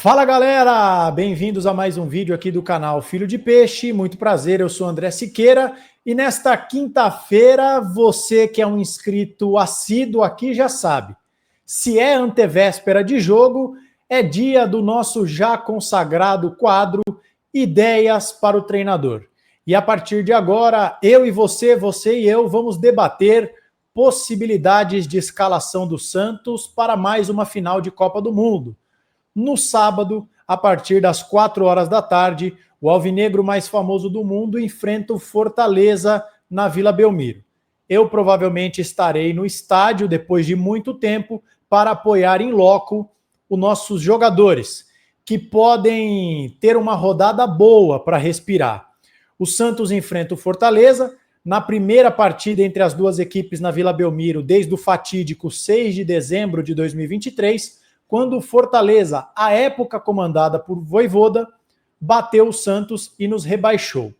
Fala galera, bem-vindos a mais um vídeo aqui do canal Filho de Peixe, muito prazer, eu sou André Siqueira e nesta quinta-feira, você que é um inscrito assíduo aqui já sabe, se é antevéspera de jogo, é dia do nosso já consagrado quadro Ideias para o Treinador. E a partir de agora, eu e você e eu vamos debater possibilidades de escalação do Santos para mais uma final de Copa do Mundo. No sábado, a partir das 4 horas da tarde, o alvinegro mais famoso do mundo enfrenta o Fortaleza na Vila Belmiro. Eu provavelmente estarei no estádio depois de muito tempo para apoiar em loco os nossos jogadores, que podem ter uma rodada boa para respirar. O Santos enfrenta o Fortaleza na primeira partida entre as duas equipes na Vila Belmiro desde o fatídico 6 de dezembro de 2023, quando o Fortaleza, à época comandada por Vojvoda, bateu o Santos e nos rebaixou.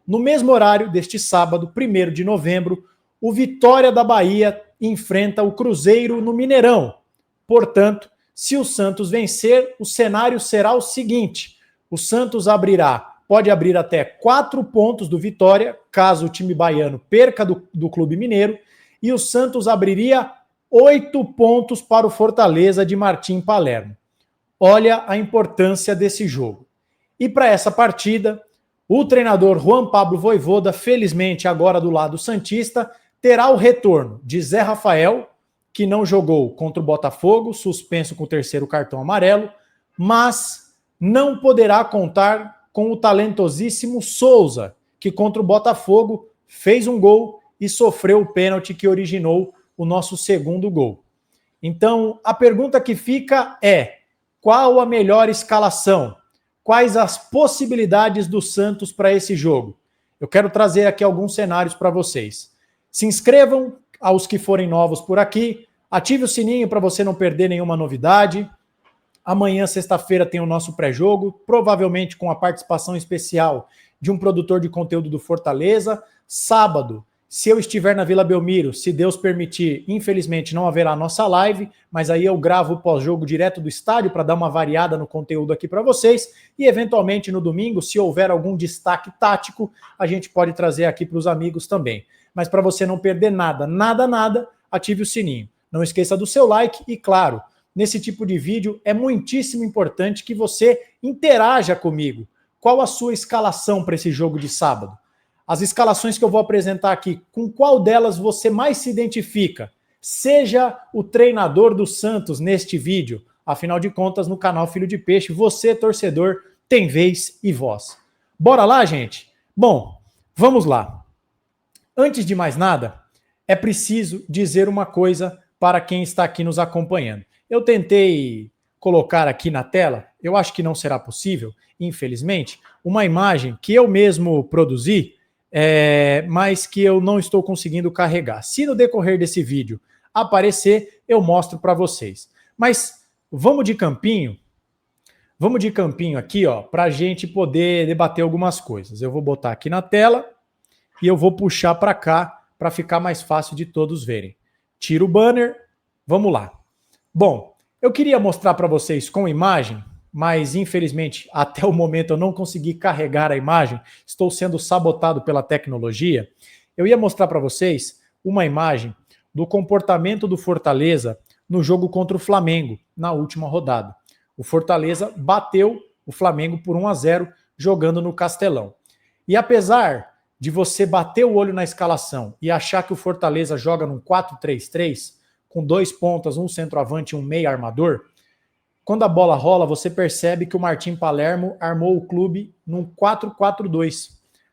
No mesmo horário deste sábado, 1º de novembro, o Vitória da Bahia enfrenta o Cruzeiro no Mineirão. Portanto, se o Santos vencer, o cenário será o seguinte: o Santos pode abrir até 4 pontos do Vitória, caso o time baiano perca do Clube Mineiro, e o Santos abriria 8 pontos para o Fortaleza de Martim Palermo. Olha a importância desse jogo. E para essa partida, o treinador Juan Pablo Vojvoda, felizmente agora do lado santista, terá o retorno de Zé Rafael, que não jogou contra o Botafogo, suspenso com o 3º cartão amarelo, mas não poderá contar com o talentosíssimo Souza, que contra o Botafogo fez um gol e sofreu o pênalti que originou o nosso segundo gol. Então, a pergunta que fica é: qual a melhor escalação? Quais as possibilidades do Santos para esse jogo? Eu quero trazer aqui alguns cenários para vocês. Se inscrevam, aos que forem novos por aqui, ative o sininho para você não perder nenhuma novidade. Amanhã, sexta-feira, tem o nosso pré-jogo, provavelmente com a participação especial de um produtor de conteúdo do Fortaleza. Sábado, se eu estiver na Vila Belmiro, se Deus permitir, infelizmente não haverá nossa live, mas aí eu gravo o pós-jogo direto do estádio para dar uma variada no conteúdo aqui para vocês e eventualmente no domingo, se houver algum destaque tático, a gente pode trazer aqui para os amigos também. Mas para você não perder nada, ative o sininho. Não esqueça do seu like e, claro, nesse tipo de vídeo é muitíssimo importante que você interaja comigo. Qual a sua escalação para esse jogo de sábado? As escalações que eu vou apresentar aqui, com qual delas você mais se identifica? Seja o treinador do Santos neste vídeo. Afinal de contas, no canal Filho de Peixe, você, torcedor, tem vez e voz. Bora lá, gente? Bom, vamos lá. Antes de mais nada, é preciso dizer uma coisa para quem está aqui nos acompanhando. Eu tentei colocar aqui na tela, eu acho que não será possível, infelizmente, uma imagem que eu mesmo produzi, mas que eu não estou conseguindo carregar. Se no decorrer desse vídeo aparecer, eu mostro para vocês. Mas vamos de campinho aqui, ó, para a gente poder debater algumas coisas. Eu vou botar aqui na tela e eu vou puxar para cá para ficar mais fácil de todos verem. Tira o banner, vamos lá. Bom, eu queria mostrar para vocês com imagem, mas infelizmente até o momento eu não consegui carregar a imagem, estou sendo sabotado pela tecnologia. Eu ia mostrar para vocês uma imagem do comportamento do Fortaleza no jogo contra o Flamengo, na última rodada. O Fortaleza bateu o Flamengo por 1-0 jogando no Castelão. E apesar de você bater o olho na escalação e achar que o Fortaleza joga num 4-3-3, com 2 pontas, um centroavante e um meia armador, quando a bola rola, você percebe que o Martim Palermo armou o clube num 4-4-2.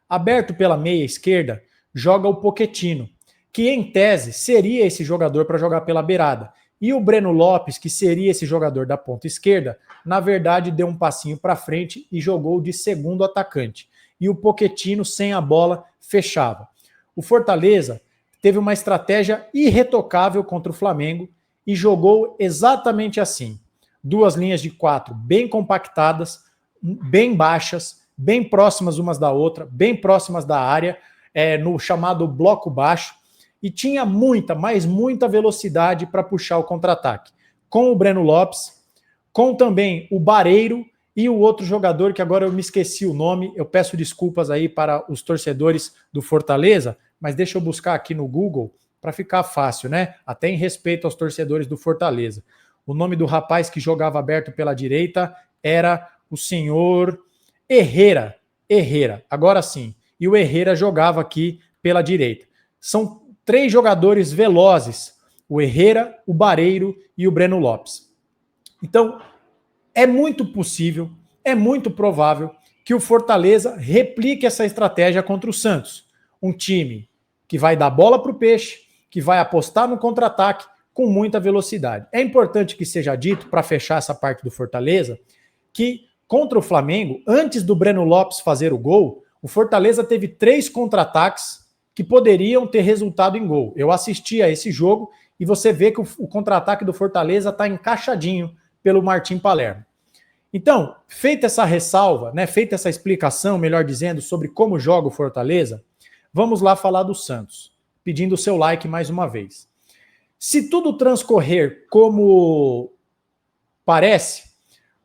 Aberto pela meia esquerda, joga o Pochettino, que em tese seria esse jogador para jogar pela beirada. E o Breno Lopes, que seria esse jogador da ponta esquerda, na verdade deu um passinho para frente e jogou de segundo atacante. E o Pochettino, sem a bola, fechava. O Fortaleza teve uma estratégia irretocável contra o Flamengo e jogou exatamente assim. 2 linhas de 4 bem compactadas, bem baixas, bem próximas umas da outra, bem próximas da área, no chamado bloco baixo, e tinha muita, mas muita velocidade para puxar o contra-ataque. Com o Breno Lopes, com também o Bareiro e o outro jogador que agora eu me esqueci o nome, eu peço desculpas aí para os torcedores do Fortaleza, mas deixa eu buscar aqui no Google para ficar fácil, né? Até em respeito aos torcedores do Fortaleza. O nome do rapaz que jogava aberto pela direita era o senhor Herrera. Agora sim. E o Herrera jogava aqui pela direita. São 3 jogadores velozes, o Herrera, o Bareiro e o Breno Lopes. Então, é muito possível, é muito provável que o Fortaleza replique essa estratégia contra o Santos. Um time que vai dar bola para o Peixe, que vai apostar no contra-ataque com muita velocidade. É importante que seja dito, para fechar essa parte do Fortaleza, que contra o Flamengo, antes do Breno Lopes fazer o gol, o Fortaleza teve 3 contra-ataques que poderiam ter resultado em gol. Eu assisti a esse jogo e você vê que o contra-ataque do Fortaleza está encaixadinho pelo Martim Palermo. Então, feita essa ressalva, né, feita essa explicação, melhor dizendo, sobre como joga o Fortaleza, vamos lá falar do Santos, pedindo o seu like mais uma vez. Se tudo transcorrer como parece,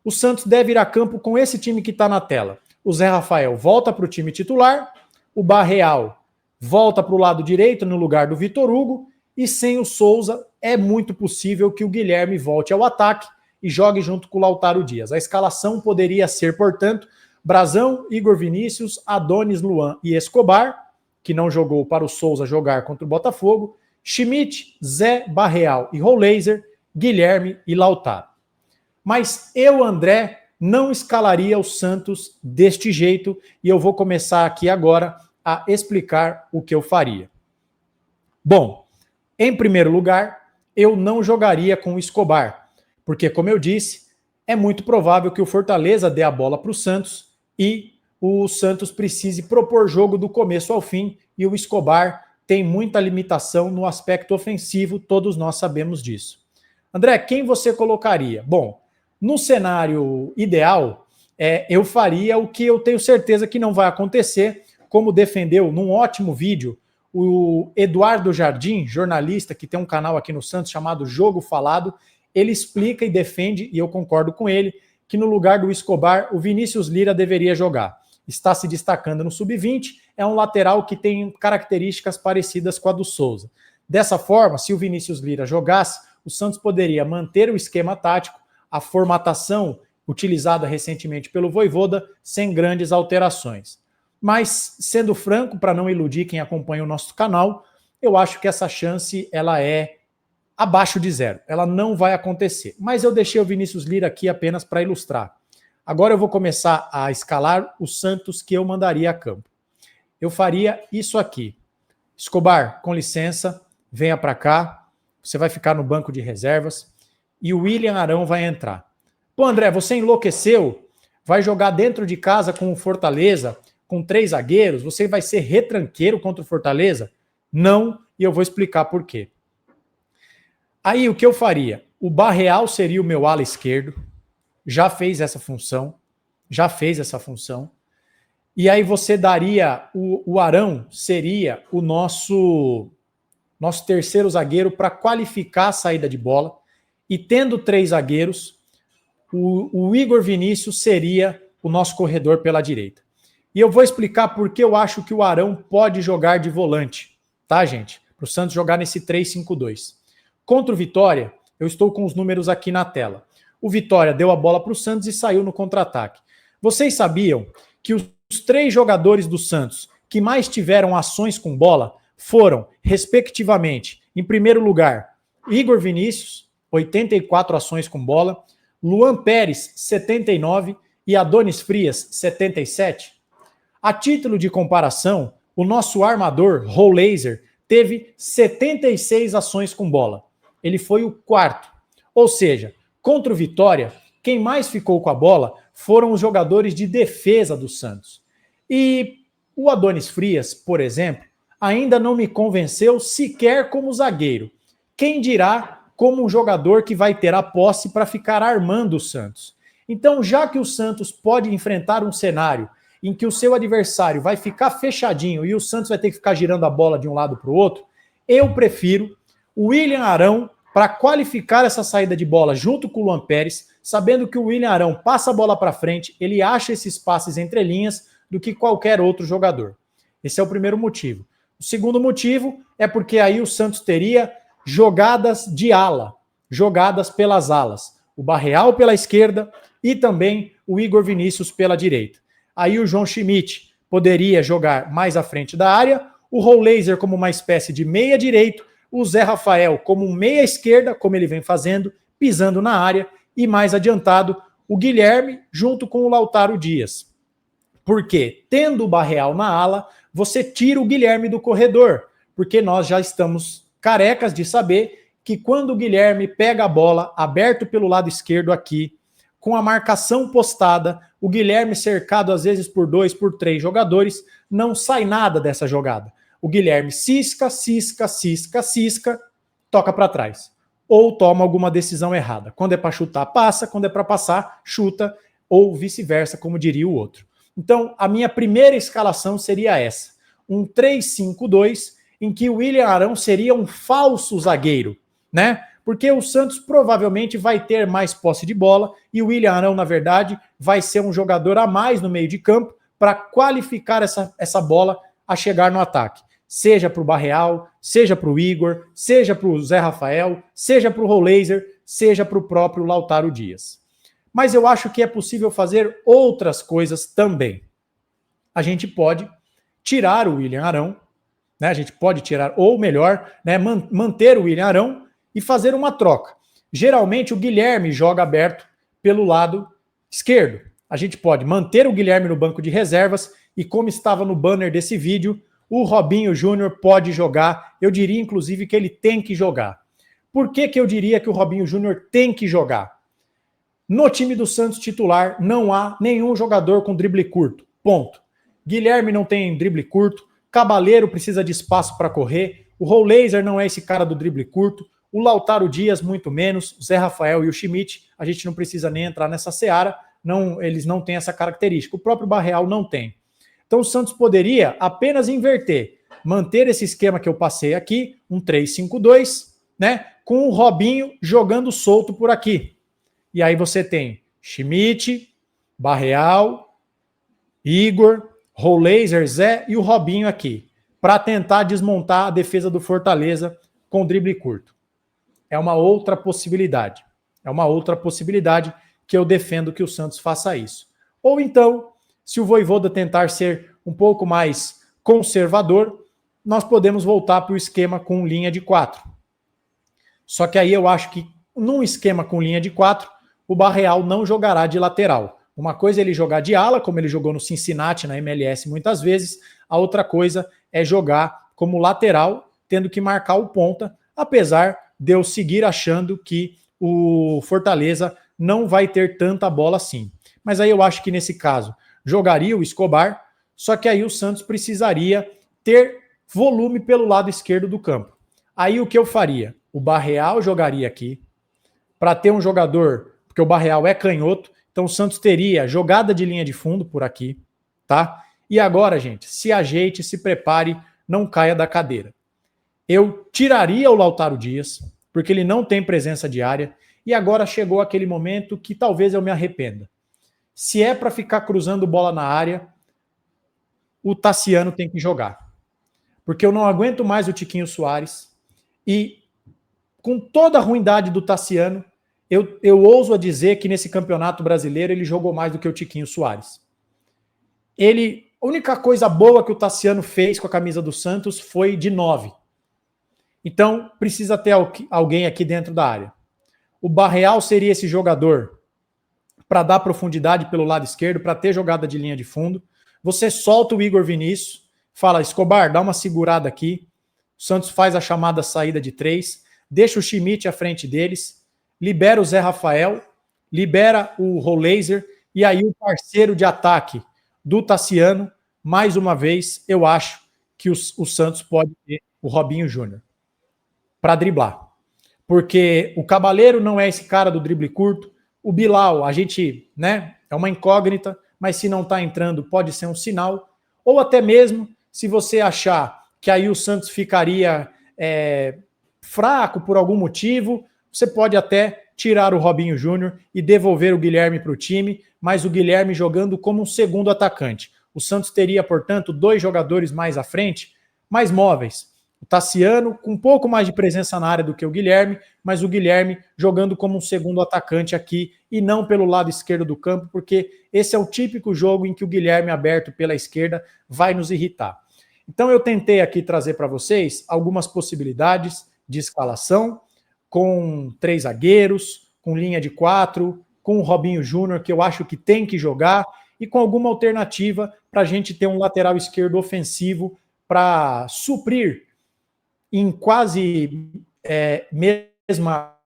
o Santos deve ir a campo com esse time que está na tela. O Zé Rafael volta para o time titular, o Barreal volta para o lado direito no lugar do Vitor Hugo, e sem o Souza é muito possível que o Guilherme volte ao ataque e jogue junto com o Lautaro Dias. A escalação poderia ser, portanto, Brazão, Igor Vinícius, Adonis, Luan e Escobar, que não jogou para o Souza jogar contra o Botafogo, Schmidt, Zé, Barreal e Roleiser, Guilherme e Lautaro. Mas eu, André, não escalaria o Santos deste jeito e eu vou começar aqui agora a explicar o que eu faria. Bom, em primeiro lugar, eu não jogaria com o Escobar, porque, como eu disse, é muito provável que o Fortaleza dê a bola para o Santos e o Santos precise propor jogo do começo ao fim e o Escobar tem muita limitação no aspecto ofensivo, todos nós sabemos disso. André, quem você colocaria? Bom, no cenário ideal, eu faria o que eu tenho certeza que não vai acontecer, como defendeu num ótimo vídeo o Eduardo Jardim, jornalista que tem um canal aqui no Santos chamado Jogo Falado. Ele explica e defende, e eu concordo com ele, que no lugar do Escobar, o Vinícius Lira deveria jogar. Está se destacando no sub-20, é um lateral que tem características parecidas com a do Souza. Dessa forma, se o Vinícius Lira jogasse, o Santos poderia manter o esquema tático, a formatação utilizada recentemente pelo Vojvoda, sem grandes alterações. Mas, sendo franco, para não iludir quem acompanha o nosso canal, eu acho que essa chance ela é abaixo de 0. Ela não vai acontecer. Mas eu deixei o Vinícius Lira aqui apenas para ilustrar. Agora eu vou começar a escalar o Santos que eu mandaria a campo. Eu faria isso aqui. Escobar, com licença, venha para cá. Você vai ficar no banco de reservas. E o William Arão vai entrar. Pô, André, você enlouqueceu? Vai jogar dentro de casa com o Fortaleza, com 3 zagueiros? Você vai ser retranqueiro contra o Fortaleza? Não, e eu vou explicar por quê. Aí o que eu faria? O Barreal seria o meu ala esquerdo, já fez essa função, e aí você daria, o Arão seria o nosso terceiro zagueiro para qualificar a saída de bola, e tendo 3 zagueiros, o Igor Vinícius seria o nosso corredor pela direita. E eu vou explicar por que eu acho que o Arão pode jogar de volante, tá, gente? Para o Santos jogar nesse 3-5-2. Contra o Vitória, eu estou com os números aqui na tela. O Vitória deu a bola para o Santos e saiu no contra-ataque. Vocês sabiam que os 3 jogadores do Santos que mais tiveram ações com bola foram, respectivamente, em primeiro lugar, Igor Vinícius, 84 ações com bola, Luan Pérez, 79 e Adonis Frias, 77. A título de comparação, o nosso armador, Roleiser, teve 76 ações com bola. Ele foi o 4º. Ou seja, contra o Vitória, quem mais ficou com a bola foram os jogadores de defesa do Santos. E o Adonis Frias, por exemplo, ainda não me convenceu sequer como zagueiro. Quem dirá como um jogador que vai ter a posse para ficar armando o Santos. Então, já que o Santos pode enfrentar um cenário em que o seu adversário vai ficar fechadinho e o Santos vai ter que ficar girando a bola de um lado para o outro, eu prefiro o William Arão para qualificar essa saída de bola junto com o Luan Pérez, sabendo que o William Arão passa a bola para frente, ele acha esses passes entre linhas do que qualquer outro jogador. Esse é o primeiro motivo. O segundo motivo é porque aí o Santos teria jogadas de ala, jogadas pelas alas. O Barreal pela esquerda e também o Igor Vinícius pela direita. Aí o João Schmidt poderia jogar mais à frente da área, o Rollaser como uma espécie de meia direito, o Zé Rafael como um meia esquerda, como ele vem fazendo, pisando na área, e mais adiantado, o Guilherme junto com o Lautaro Dias. Porque, tendo o Barreal na ala, você tira o Guilherme do corredor, porque nós já estamos carecas de saber que quando o Guilherme pega a bola aberto pelo lado esquerdo aqui, com a marcação postada, o Guilherme cercado às vezes por 2, por 3 jogadores, não sai nada dessa jogada. O Guilherme cisca, toca para trás. Ou toma alguma decisão errada. Quando é para chutar, passa. Quando é para passar, chuta. Ou vice-versa, como diria o outro. Então, a minha primeira escalação seria essa. Um 3-5-2, em que o William Arão seria um falso zagueiro, né? Porque o Santos provavelmente vai ter mais posse de bola e o William Arão, na verdade, vai ser um jogador a mais no meio de campo para qualificar essa bola a chegar no ataque. Seja para o Barreal, seja para o Igor, seja para o Zé Rafael, seja para o Rollaser, seja para o próprio Lautaro Dias. Mas eu acho que é possível fazer outras coisas também. A gente pode tirar o William Arão, né? A gente pode tirar, ou melhor, né, manter o William Arão e fazer uma troca. Geralmente o Guilherme joga aberto pelo lado esquerdo. A gente pode manter o Guilherme no banco de reservas e, como estava no banner desse vídeo, o Robinho Júnior pode jogar. Eu diria, inclusive, que ele tem que jogar. Por que eu diria que o Robinho Júnior tem que jogar? No time do Santos titular não há nenhum jogador com drible curto. Ponto. Guilherme não tem drible curto, Cabaleiro precisa de espaço para correr, o Rollaser não é esse cara do drible curto, o Lautaro Dias muito menos, o Zé Rafael e o Schmidt, a gente não precisa nem entrar nessa seara, não, eles não têm essa característica, o próprio Barreal não tem. Então o Santos poderia apenas inverter, manter esse esquema que eu passei aqui, um 3-5-2, né, com o Robinho jogando solto por aqui. E aí você tem Schmidt, Barreal, Igor, Rollaser, Zé e o Robinho aqui, para tentar desmontar a defesa do Fortaleza com drible curto. É uma outra possibilidade. É uma outra possibilidade que eu defendo que o Santos faça isso. Ou então, se o Vojvoda tentar ser um pouco mais conservador, nós podemos voltar para o esquema com linha de 4. Só que aí eu acho que num esquema com linha de 4, o Barreal não jogará de lateral. Uma coisa é ele jogar de ala, como ele jogou no Cincinnati, na MLS muitas vezes. A outra coisa é jogar como lateral, tendo que marcar o ponta, apesar de eu seguir achando que o Fortaleza não vai ter tanta bola assim. Mas aí eu acho que nesse caso jogaria o Escobar, só que aí o Santos precisaria ter volume pelo lado esquerdo do campo. Aí o que eu faria? O Barreal jogaria aqui, para ter um jogador, porque o Barreal é canhoto, então o Santos teria jogada de linha de fundo por aqui, tá? E agora, gente, se ajeite, se prepare, não caia da cadeira. Eu tiraria o Lautaro Dias, porque ele não tem presença de área, e agora chegou aquele momento que talvez eu me arrependa. Se é para ficar cruzando bola na área, o Tassiano tem que jogar. Porque eu não aguento mais o Tiquinho Soares, e com toda a ruindade do Tassiano, eu ouso a dizer que nesse campeonato brasileiro ele jogou mais do que o Tiquinho Soares. A única coisa boa que o Tassiano fez com a camisa do Santos foi de 9. Então, precisa ter alguém aqui dentro da área. O Barreal seria esse jogador para dar profundidade pelo lado esquerdo, para ter jogada de linha de fundo. Você solta o Igor Vinícius, fala, Escobar, dá uma segurada aqui. O Santos faz a chamada saída de 3, deixa o Schmidt à frente deles, libera o Zé Rafael, libera o Rollaser, e aí o parceiro de ataque do Tassiano, mais uma vez, eu acho que o Santos pode ter o Robinho Júnior para driblar. Porque o Cabaleiro não é esse cara do drible curto, o Bilal, a gente, né, é uma incógnita, mas se não está entrando, pode ser um sinal, ou até mesmo, se você achar que aí o Santos ficaria fraco por algum motivo, você pode até tirar o Robinho Júnior e devolver o Guilherme para o time, mas o Guilherme jogando como um segundo atacante. O Santos teria, portanto, 2 jogadores mais à frente, mais móveis. O Tassiano com um pouco mais de presença na área do que o Guilherme, mas o Guilherme jogando como um segundo atacante aqui e não pelo lado esquerdo do campo, porque esse é o típico jogo em que o Guilherme aberto pela esquerda vai nos irritar. Então eu tentei aqui trazer para vocês algumas possibilidades de escalação, com 3 zagueiros, com linha de 4, com o Robinho Júnior, que eu acho que tem que jogar, e com alguma alternativa para a gente ter um lateral esquerdo ofensivo para suprir em quase mesma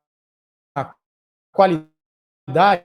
qualidade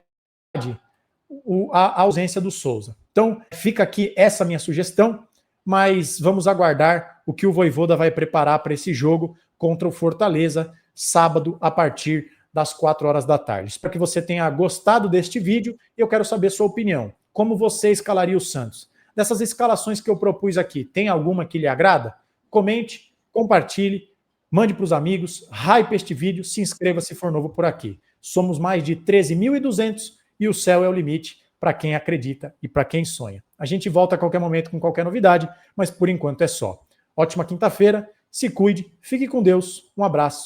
a ausência do Souza. Então, fica aqui essa minha sugestão, mas vamos aguardar o que o Vojvoda vai preparar para esse jogo contra o Fortaleza, sábado, a partir das 4 horas da tarde. Espero que você tenha gostado deste vídeo e eu quero saber sua opinião. Como você escalaria o Santos? Dessas escalações que eu propus aqui, tem alguma que lhe agrada? Comente, compartilhe, mande para os amigos, hype este vídeo, se inscreva se for novo por aqui. Somos mais de 13.200 e o céu é o limite para quem acredita e para quem sonha. A gente volta a qualquer momento com qualquer novidade, mas por enquanto é só. Ótima quinta-feira, se cuide, fique com Deus, um abraço.